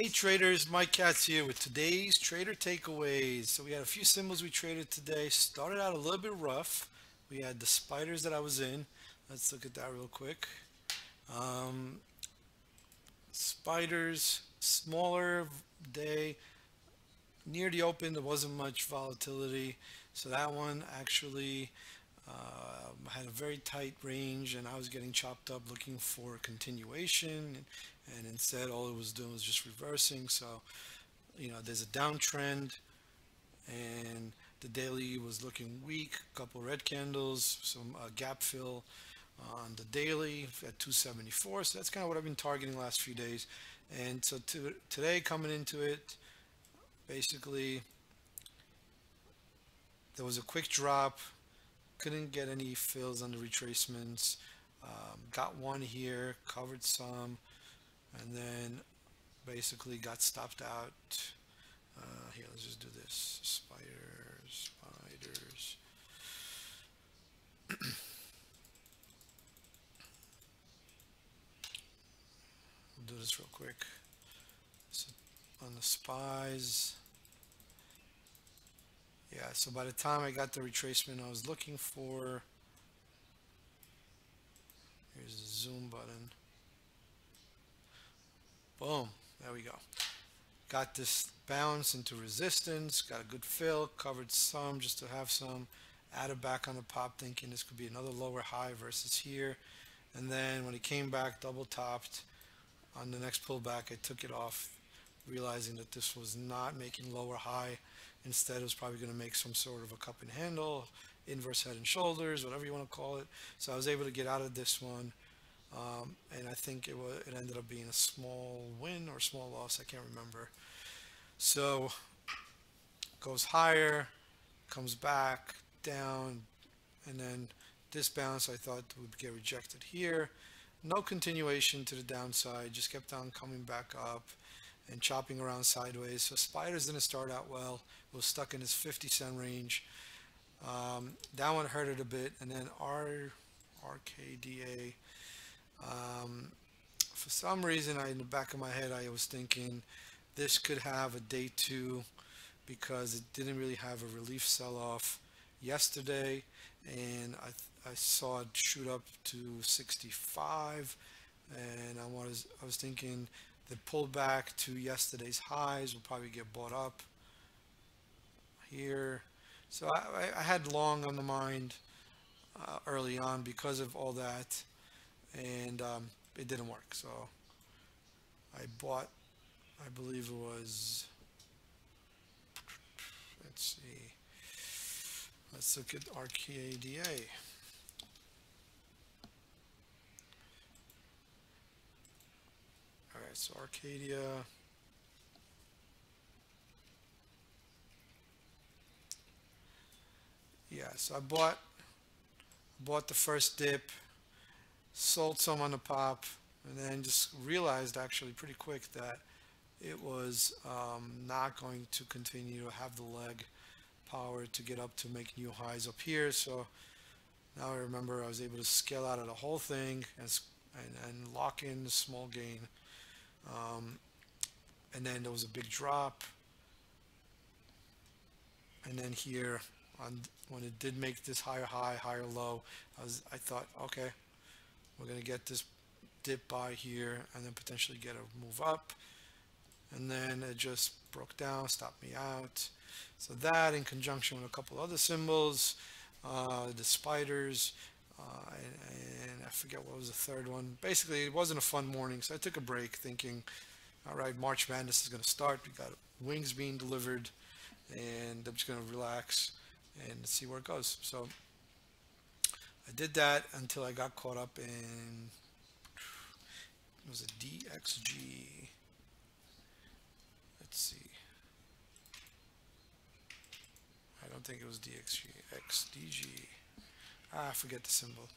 Hey traders, Mike Katz here with today's trader takeaways. So we had a few symbols we traded today. Started out a little bit rough. We had the spiders that I was in. Let's look at that real quick. Um, Spiders, smaller day. Near the open, there wasn't much volatility. So that one actually had a very tight range, and I was getting chopped up looking for a continuation. And instead, all it was doing was just reversing. So there's a downtrend, and the daily was looking weak. A couple red candles, some gap fill on the daily at 274. So that's kind of what I've been targeting the last few days. And so today, coming into it, basically there was a quick drop. Couldn't get any fills on the retracements. Got one here, covered some, and then basically got stopped out. Here, let's just do this. Spiders. We'll do this real quick. So on the spies, yeah, so by the time I got the retracement I was looking for, here's the zoom button. Boom, there we go. Got this bounce into resistance, got a good fill, covered some just to have some, added back on the pop thinking this could be another lower high versus here. And then when it came back, double topped. On the next pullback, I took it off, realizing that this was not making lower high. Instead, it was probably going to make some sort of a cup and handle, inverse head and shoulders, whatever you want to call it. So I was able to get out of this one. And I think it ended up being a small win or small loss. I can't remember. So goes higher, comes back down, and then this bounce I thought would get rejected here. No continuation to the downside, just kept on coming back up and chopping around sideways. So spiders didn't start out well. It was stuck in this 50-cent range. That one hurt it a bit, and then RKDA. For some reason, in the back of my head, I was thinking this could have a day two because it didn't really have a relief sell-off yesterday, and I saw it shoot up to 65, and I was thinking the pullback to yesterday's highs will probably get bought up here. So I had long on the mind early on because of all that, and it didn't work. So I bought, I believe it was, let's see, let's look at RKDA. All right, so Arcadia. Yeah, so I bought the first dip, sold some on the pop, and then just realized actually pretty quick that it was not going to continue to have the leg power to get up to make new highs up here. So now I remember I was able to scale out of the whole thing and lock in the small gain. And then there was a big drop. And then here, when it did make this higher high, higher low, I thought, okay, we're going to get this dip by here and then potentially get a move up. And then it just broke down, stopped me out. So that in conjunction with a couple other symbols, the spiders, and I forget what was the third one. Basically, it wasn't a fun morning, so I took a break thinking, all right, March Madness is going to start. We got wings being delivered, and I'm just going to relax and see where it goes. So I did that until I got caught up in, it was a DXG. Let's see. I don't think it was DXG. XDG. I forget the symbol.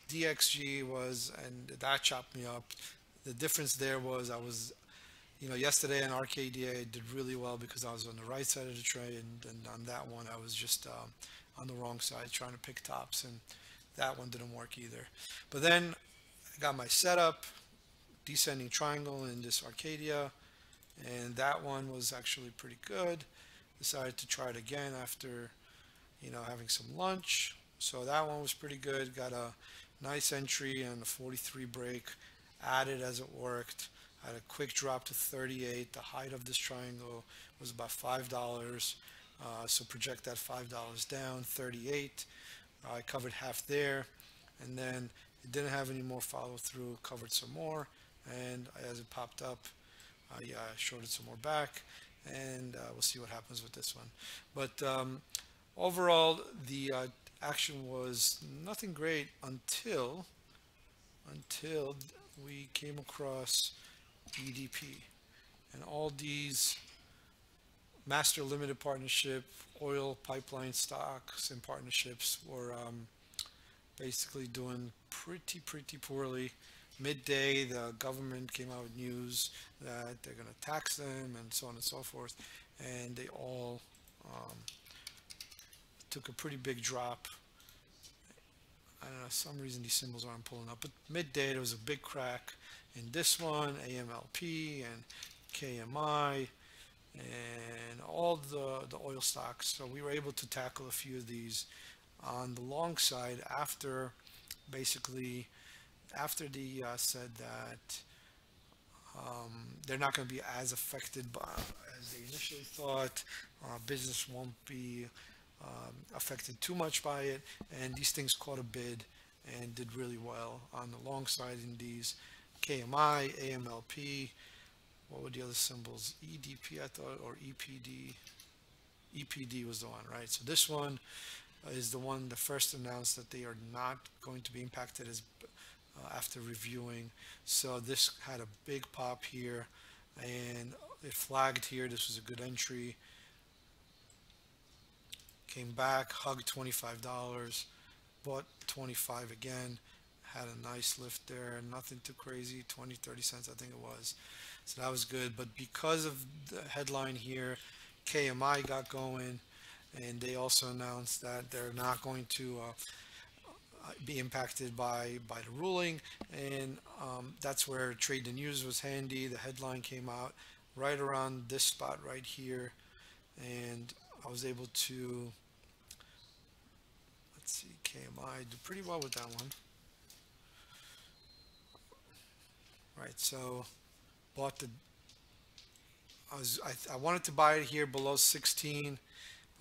DXG was, and that chopped me up. The difference there was yesterday in RKDA I did really well because I was on the right side of the trade, and on that one I was just on the wrong side trying to pick tops, and that one didn't work either. But then I got my setup, descending triangle in this Arcadia, and that one was actually pretty good. Decided to try it again after, having some lunch. So that one was pretty good. Got a nice entry and a 43 break added as it worked. Had a quick drop to 38. The height of this triangle was about $5. So project that $5 down, 38. I covered half there, and then it didn't have any more follow through. Covered some more, and as it popped up, I shorted some more back, and we'll see what happens with this one. But overall, the action was nothing great until we came across EDP, and all these master limited partnership oil pipeline stocks and partnerships were basically doing pretty poorly. Midday, the government came out with news that they're going to tax them and so on and so forth, and they all took a pretty big drop. I don't know, some reason these symbols aren't pulling up, but midday there was a big crack in this one, AMLP and KMI and all the oil stocks. So we were able to tackle a few of these on the long side after they said that they're not going to be as affected by as they initially thought. Business won't be affected too much by it, and these things caught a bid and did really well on the long side in these. KMI, AMLP, what were the other symbols? EDP, I thought, or EPD. EPD was the one, right? So this one is the one that first announced that they are not going to be impacted as after reviewing. So this had a big pop here, and it flagged here. This was a good entry. Came back, hugged $25, bought 25 again, had a nice lift there, nothing too crazy, 20-30 cents I think it was. So that was good, but because of the headline here, KMI got going, and they also announced that they're not going to be impacted by the ruling, and that's where Trade the News was handy. The headline came out right around this spot right here, and I was able to, let's see, KMI do pretty well with that one. Right, so bought the, I wanted to buy it here below 16.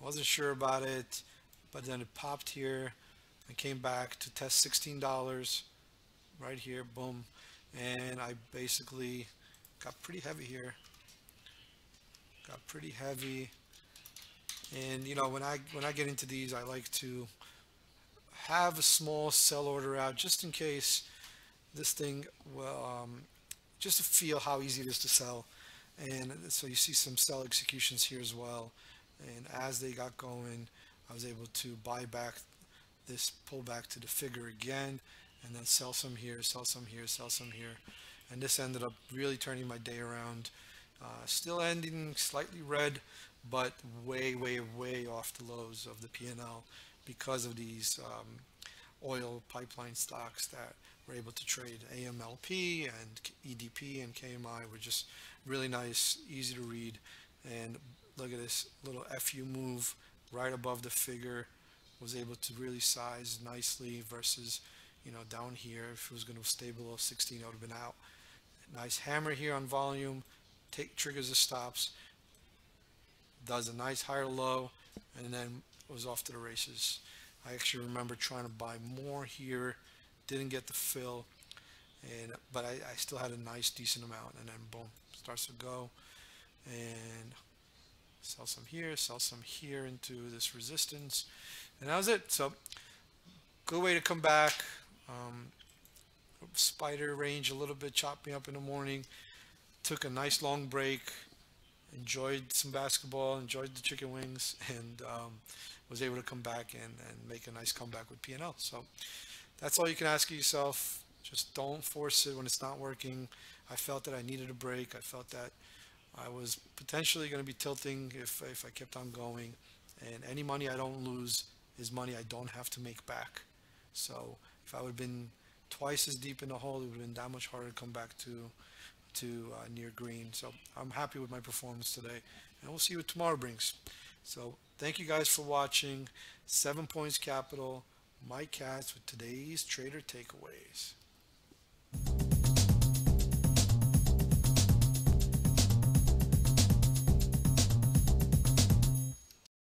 I wasn't sure about it, but then it popped here and came back to test $16 right here, boom, and I basically got pretty heavy here. Got pretty heavy, and when I get into these, I like to have a small sell order out just in case this thing, well, just to feel how easy it is to sell. And so you see some sell executions here as well, and as they got going, I was able to buy back this pullback to the figure again, and then sell some here, sell some here, sell some here, and this ended up really turning my day around. Still ending slightly red, but way off the lows of the P&L because of these oil pipeline stocks that were able to trade. AMLP and EDP and KMI were just really nice, easy to read, and look at this little FU move right above the figure. Was able to really size nicely versus down here. If it was going to stay below 16, I would have been out. Nice hammer here on volume, triggers the stops, does a nice higher low, and then was off to the races. I actually remember trying to buy more here, didn't get the fill, but I still had a nice decent amount, and then boom, starts to go, and sell some here into this resistance, and that was it. So good way to come back. Spider range a little bit, chopped me up in the morning, took a nice long break, enjoyed some basketball, enjoyed the chicken wings, and was able to come back and make a nice comeback with P&L. So that's all you can ask of yourself. Just don't force it when it's not working. I felt that I needed a break. I felt that I was potentially going to be tilting if I kept on going, and any money I don't lose is money I don't have to make back. So if I would have been twice as deep in the hole, it would have been that much harder to come back to near green. So I'm happy with my performance today, and we'll see what tomorrow brings. So thank you guys for watching. 7 Points Capital, Mike Katz with today's trader takeaways.